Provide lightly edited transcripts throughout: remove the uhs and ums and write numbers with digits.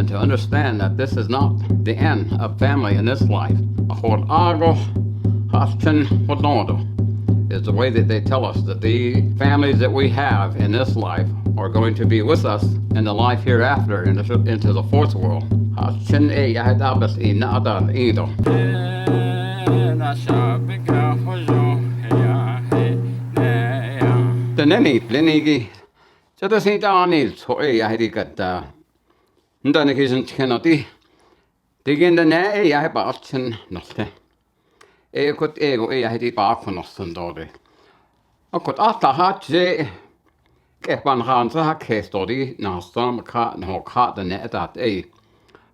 and to understand that this is not the end of family in this life. Is the way that they tell us that the families that we have in this life are going to be with us in the life hereafter, into the fourth world. Teneni plenigi chata sinta anil choi ahri katta ndane kisin chenoti digin the ne ya ba chen nolte e kot ego e ahri ba konoston dore akot ata hatje ke ban han sa ke story na stam ka no ka the ne dat e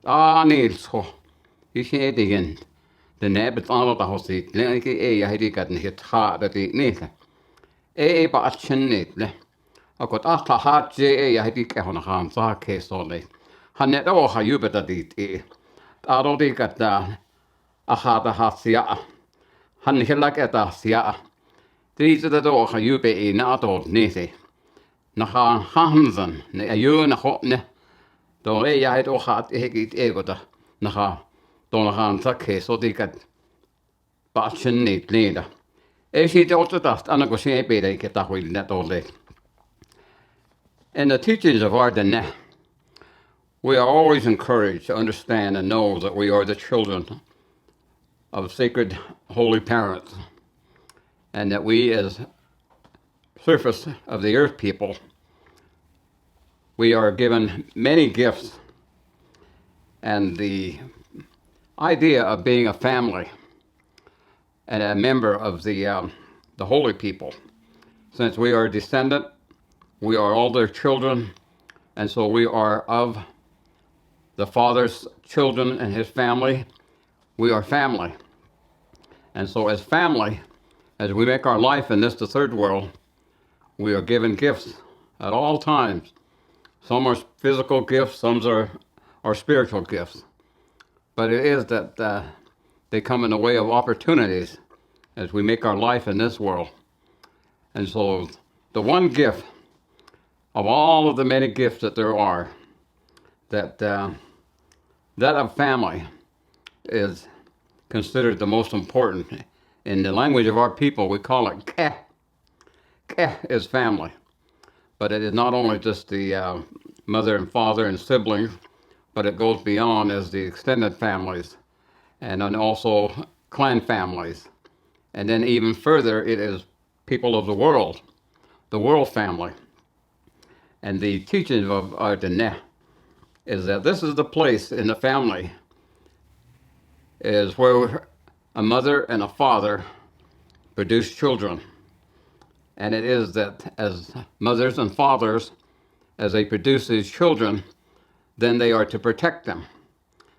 anil so ich digin the ne betal da hosi plenigi e ahri kat ne ha dat ne e ba chen ne akot ahta hatje e ja heti kehon haan saa kestolle. Hanne oha jubeta dit e. Aro dikata ahata hatsia. Hanne helaketa sia. Tiiseta oha jube e nato nese. Naha hansen ne ajuna hotne. Do e ja het oha hekit egota. Naha don haan sakke so dikat batchen nit leda. E siitä otetaast anna ko se epede keta huilne tolle. In the teachings of our Dene, we are always encouraged to understand and know that we are the children of sacred holy parents, and that we, as surface of the earth people, we are given many gifts, and the idea of being a family and a member of the holy people, since we are descendant. We are all their children, and so we are of the Father's children and his family. We are family. And so as family, as we make our life in this, the third world, we are given gifts at all times. Some are physical gifts, some are spiritual gifts. But it is that they come in the way of opportunities as we make our life in this world. And so the one gift of all of the many gifts that there are, that of family is considered the most important. In the language of our people, we call it keh. Keh is family. But it is not only just the mother and father and siblings, but it goes beyond as the extended families, and then also clan families. And then even further, it is people of the world family. And the teaching of our Dene is that this is the place in the family is where a mother and a father produce children. And it is that as mothers and fathers, as they produce these children, then they are to protect them.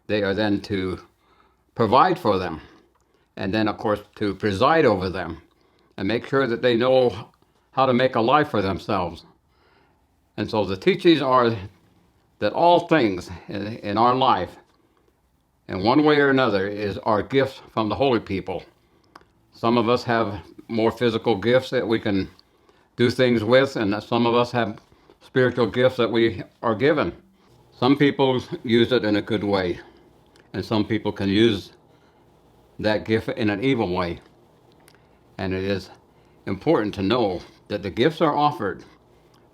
They are then to provide for them. And then, of course, to preside over them and make sure that they know how to make a life for themselves. And so the teachings are that all things in our life, in one way or another, are gifts from the holy people. Some of us have more physical gifts that we can do things with, and some of us have spiritual gifts that we are given. Some people use it in a good way, and some people can use that gift in an evil way. And it is important to know that the gifts are offered,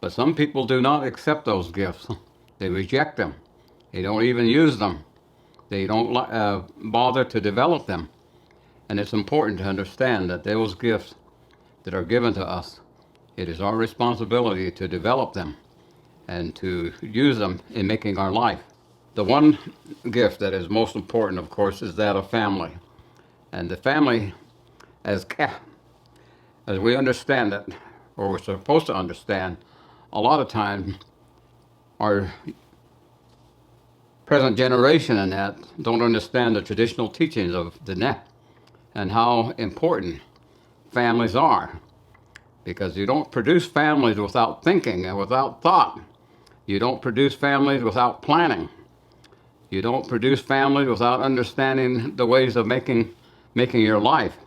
but some people do not accept those gifts. They reject them. They don't even use them. They don't bother to develop them. And it's important to understand that those gifts that are given to us, it is our responsibility to develop them and to use them in making our life. The one gift that is most important, of course, is that of family. And the family, as we understand it, or we're supposed to understand, a lot of times our present generation and that don't understand the traditional teachings of the net and how important families are. Because you don't produce families without thinking and without thought. You don't produce families without planning. You don't produce families without understanding the ways of making your life.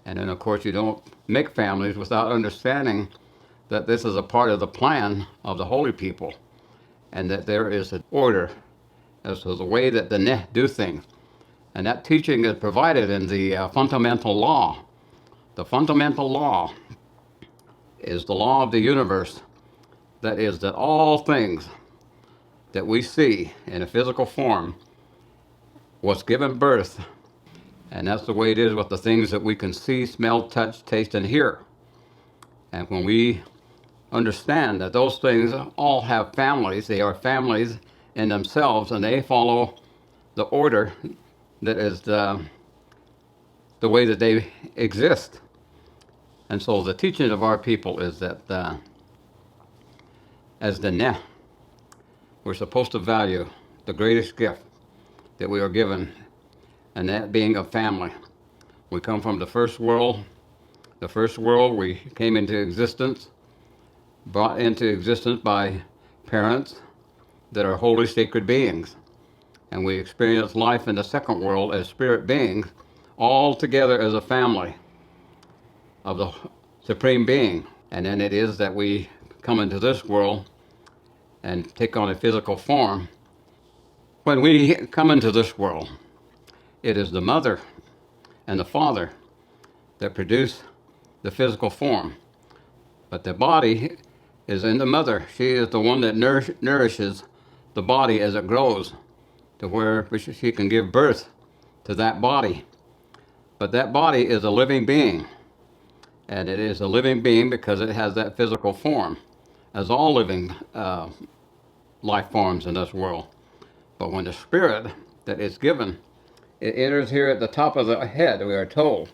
And then, of course, you don't make families without understanding that this is a part of the plan of the holy people, and that there is an order as to the way that the ne do things. And that teaching is provided in the fundamental law. The fundamental law is the law of the universe. That is, that all things that we see in a physical form was given birth. And that's the way it is with the things that we can see, smell, touch, taste, and hear. And when we understand that those things all have families, they are families in themselves, and they follow the order that is the way that they exist. And so the teaching of our people is that as the ne, we're supposed to value the greatest gift that we are given, and that being a family. We come from the first world. The first world we came into existence, brought into existence by parents that are holy, sacred beings. And we experience life in the second world as spirit beings, all together as a family of the Supreme Being. And then it is that we come into this world and take on a physical form. When we come into this world, it is the mother and the father that produce the physical form. But the body is in the mother. She is the one that nourishes the body as it grows to where she can give birth to that body. But that body is a living being. And it is a living being because it has that physical form, as all living life forms in this world. But when the spirit that is given, it enters here at the top of the head, we are told,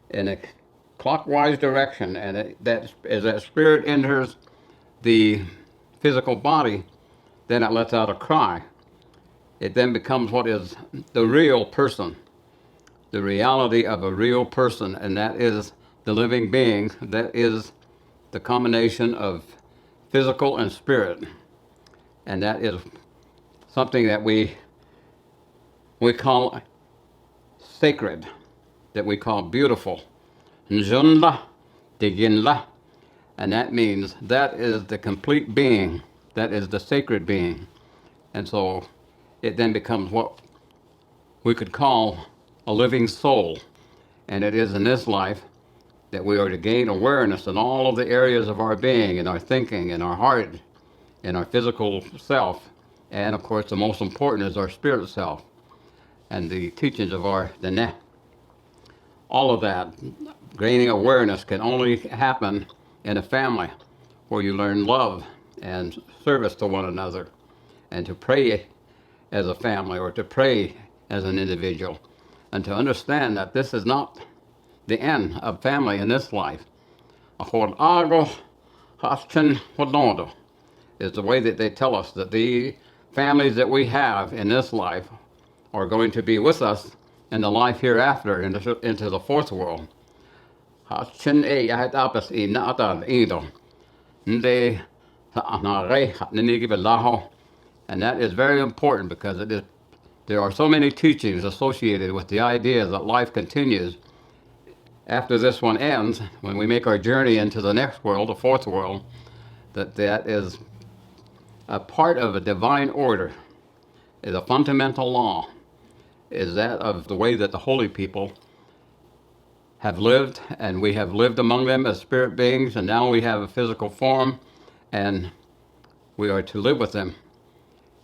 in a clockwise direction, and as that spirit enters the physical body, then it lets out a cry. It then becomes what is the real person, the reality of a real person, and that is the living being, that is the combination of physical and spirit. And that is something that we call sacred, that we call beautiful. Njunla, Diginla, and that means that is the complete being, that is the sacred being. And so it then becomes what we could call a living soul. And it is in this life that we are to gain awareness in all of the areas of our being, in our thinking, in our heart, in our physical self. And of course, the most important is our spirit self and the teachings of the ne. All of that, gaining awareness, can only happen in a family where you learn love and service to one another, and to pray as a family or to pray as an individual, and to understand that this is not the end of family in this life. Is the way that they tell us that the families that we have in this life are going to be with us in the life hereafter, into the fourth world. And that is very important because there are so many teachings associated with the idea that life continues after this one ends, when we make our journey into the next world, the fourth world, that is a part of a divine order, is a fundamental law, is that of the way that the holy people have lived, and we have lived among them as spirit beings, and now we have a physical form, and we are to live with them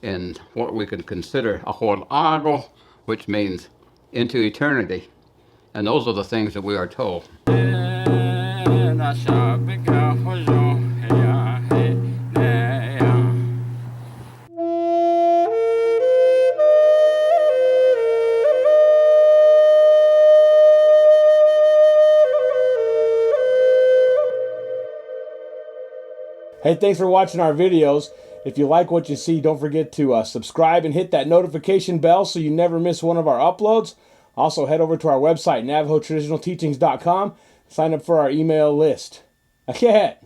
in what we could consider ahol ago, which means into eternity. And those are the things that we are told. Hey, thanks for watching our videos. If you like what you see, don't forget to subscribe and hit that notification bell so you never miss one of our uploads. Also, head over to our website, NavajoTraditionalTeachings.com. Sign up for our email list. Ahead.